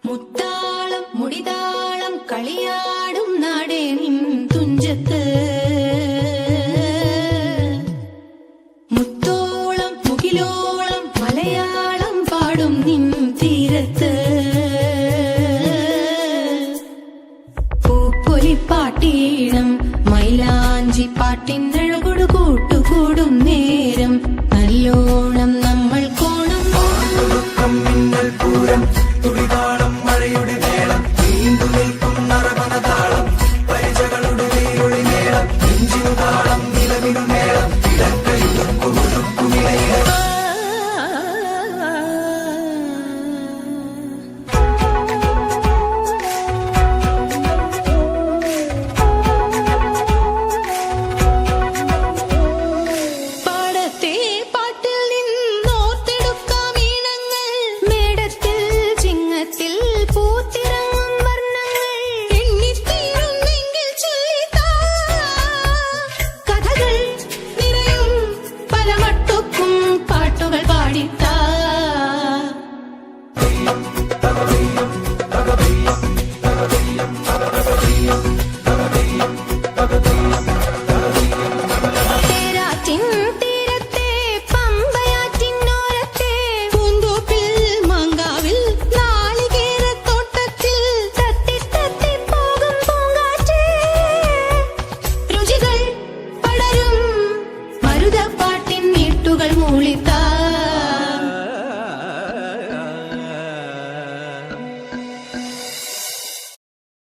മുത്താളം മുടിതാളം കളിയാടും നാടേ നിൻ തുഞ്ചത്ത്, മുത്തോളം മുകിലോളം മലയാളം പാടും നിൻ തീരത്ത്, പൂപ്പൊലിപ്പാട്ടീണം മൈലാഞ്ചി പാട്ടിനഴകൊടു കൂട്ടുകൂടും നേരം നല്ലോണം നമ്മൾ കോണം മിന്നൽ പൂരം തുടിതാളം മഴയുടെ